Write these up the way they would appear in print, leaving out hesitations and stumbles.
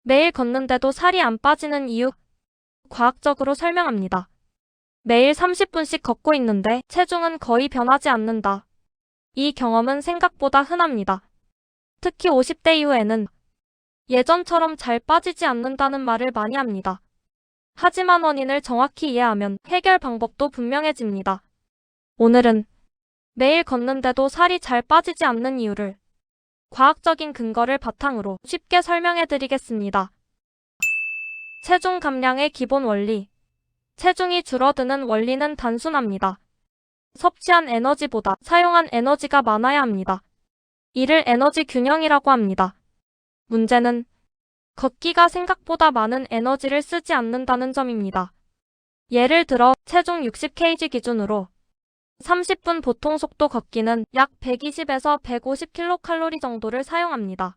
매일 걷는데도 살이 안 빠지는 이유, 과학적으로 설명합니다. 매일 30분씩 걷고 있는데 체중은 거의 변하지 않는다. 이 경험은 생각보다 흔합니다. 특히 50대 이후에는 예전처럼 잘 빠지지 않는다는 말을 많이 합니다. 하지만 원인을 정확히 이해하면 해결 방법도 분명해집니다. 오늘은 매일 걷는데도 살이 잘 빠지지 않는 이유를 과학적인 근거를 바탕으로 쉽게 설명해 드리겠습니다. 체중 감량의 기본 원리. 체중이 줄어드는 원리는 단순합니다. 섭취한 에너지보다 사용한 에너지가 많아야 합니다. 이를 에너지 균형이라고 합니다. 문제는 걷기가 생각보다 많은 에너지를 쓰지 않는다는 점입니다. 예를 들어 체중 60kg 기준으로 30분 보통 속도 걷기는 약 120에서 150kcal 정도를 사용합니다.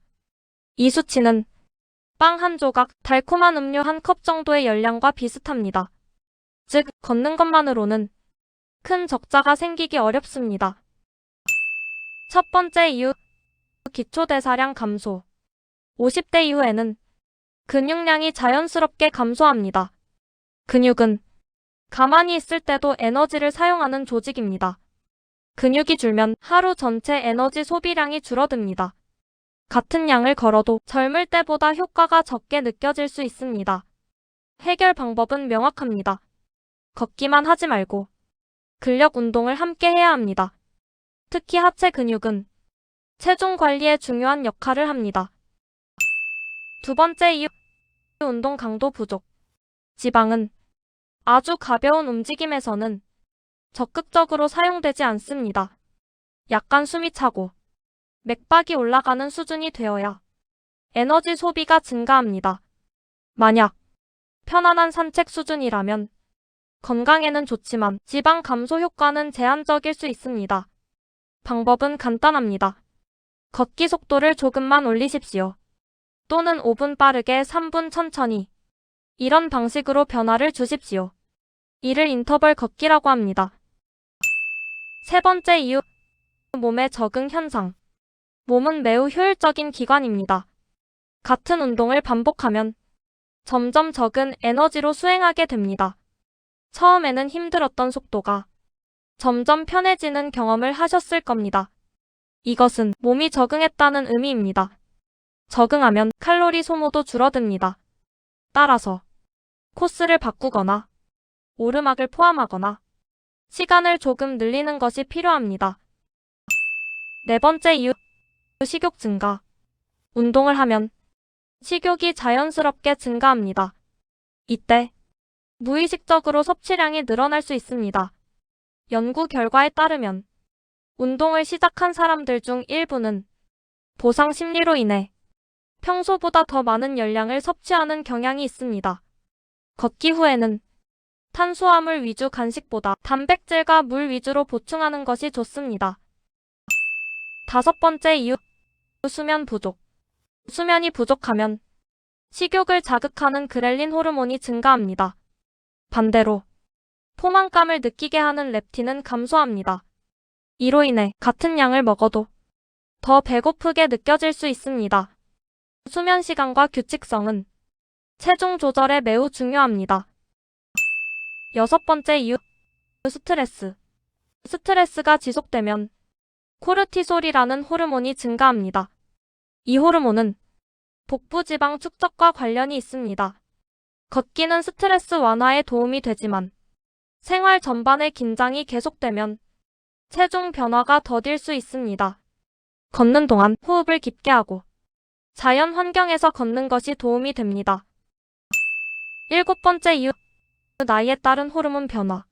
이 수치는 빵 한 조각, 달콤한 음료 한 컵 정도의 열량과 비슷합니다. 즉, 걷는 것만으로는 큰 적자가 생기기 어렵습니다. 첫 번째 이유, 기초대사량 감소. 50대 이후에는 근육량이 자연스럽게 감소합니다. 근육은 가만히 있을 때도 에너지를 사용하는 조직입니다. 근육이 줄면 하루 전체 에너지 소비량이 줄어듭니다. 같은 양을 걸어도 젊을 때보다 효과가 적게 느껴질 수 있습니다. 해결 방법은 명확합니다. 걷기만 하지 말고 근력 운동을 함께 해야 합니다. 특히 하체 근육은 체중 관리에 중요한 역할을 합니다. 두 번째 이유, 운동 강도 부족. 지방은 아주 가벼운 움직임에서는 적극적으로 사용되지 않습니다. 약간 숨이 차고 맥박이 올라가는 수준이 되어야 에너지 소비가 증가합니다. 만약 편안한 산책 수준이라면 건강에는 좋지만 지방 감소 효과는 제한적일 수 있습니다. 방법은 간단합니다. 걷기 속도를 조금만 올리십시오. 또는 5분 빠르게 3분 천천히. 이런 방식으로 변화를 주십시오. 이를 인터벌 걷기라고 합니다. 세 번째 이유, 몸의 적응 현상. 몸은 매우 효율적인 기관입니다. 같은 운동을 반복하면 점점 적은 에너지로 수행하게 됩니다. 처음에는 힘들었던 속도가 점점 편해지는 경험을 하셨을 겁니다. 이것은 몸이 적응했다는 의미입니다. 적응하면 칼로리 소모도 줄어듭니다. 따라서 코스를 바꾸거나 오르막을 포함하거나 시간을 조금 늘리는 것이 필요합니다. 네 번째 이유, 식욕 증가. 운동을 하면 식욕이 자연스럽게 증가합니다. 이때 무의식적으로 섭취량이 늘어날 수 있습니다. 연구 결과에 따르면 운동을 시작한 사람들 중 일부는 보상 심리로 인해 평소보다 더 많은 열량을 섭취하는 경향이 있습니다. 걷기 후에는 탄수화물 위주 간식보다 단백질과 물 위주로 보충하는 것이 좋습니다. 다섯 번째 이유, 수면 부족. 수면이 부족하면 식욕을 자극하는 그렐린 호르몬이 증가합니다. 반대로 포만감을 느끼게 하는 렙틴은 감소합니다. 이로 인해 같은 양을 먹어도 더 배고프게 느껴질 수 있습니다. 수면 시간과 규칙성은 체중 조절에 매우 중요합니다. 여섯 번째 이유, 스트레스. 스트레스가 지속되면 코르티솔이라는 호르몬이 증가합니다. 이 호르몬은 복부 지방 축적과 관련이 있습니다. 걷기는 스트레스 완화에 도움이 되지만 생활 전반의 긴장이 계속되면 체중 변화가 더딜 수 있습니다. 걷는 동안 호흡을 깊게 하고 자연 환경에서 걷는 것이 도움이 됩니다. 일곱 번째 이유, 나이에 따른 호르몬 변화.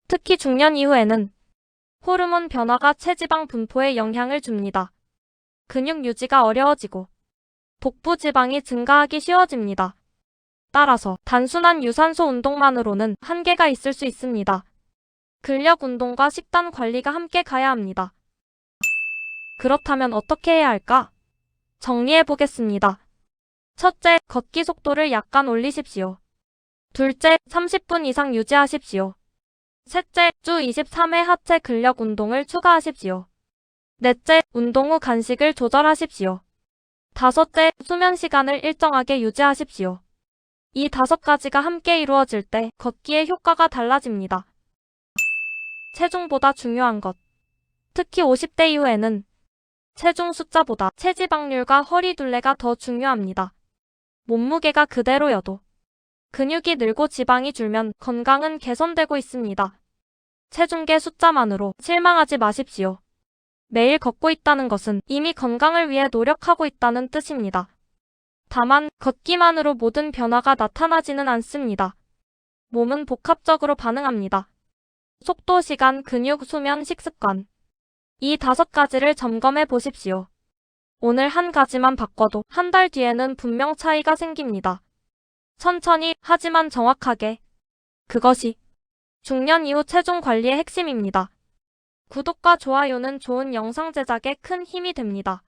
특히 중년 이후에는 호르몬 변화가 체지방 분포에 영향을 줍니다. 근육 유지가 어려워지고 복부 지방이 증가하기 쉬워집니다. 따라서 단순한 유산소 운동만으로는 한계가 있을 수 있습니다. 근력 운동과 식단 관리가 함께 가야 합니다. 그렇다면 어떻게 해야 할까? 정리해 보겠습니다. 첫째, 걷기 속도를 약간 올리십시오. 둘째, 30분 이상 유지하십시오. 셋째, 주 23회 하체 근력 운동을 추가하십시오. 넷째, 운동 후 간식을 조절하십시오. 5째, 수면 시간을 일정하게 유지하십시오. 이 5가지가 함께 이루어질 때 걷기의 효과가 달라집니다. 체중보다 중요한 것. 특히 50대 이후에는 체중 숫자보다 체지방률과 허리 둘레가 더 중요합니다. 몸무게가 그대로여도 근육이 늘고 지방이 줄면 건강은 개선되고 있습니다. 체중계 숫자만으로 실망하지 마십시오. 매일 걷고 있다는 것은 이미 건강을 위해 노력하고 있다는 뜻입니다. 다만 걷기만으로 모든 변화가 나타나지는 않습니다. 몸은 복합적으로 반응합니다. 속도, 시간, 근육, 수면, 식습관. 이 5가지를 점검해 보십시오. 오늘 한 가지만 바꿔도 한 달 뒤에는 분명 차이가 생깁니다. 천천히, 하지만 정확하게. 그것이 중년 이후 체중 관리의 핵심입니다. 구독과 좋아요는 좋은 영상 제작에 큰 힘이 됩니다.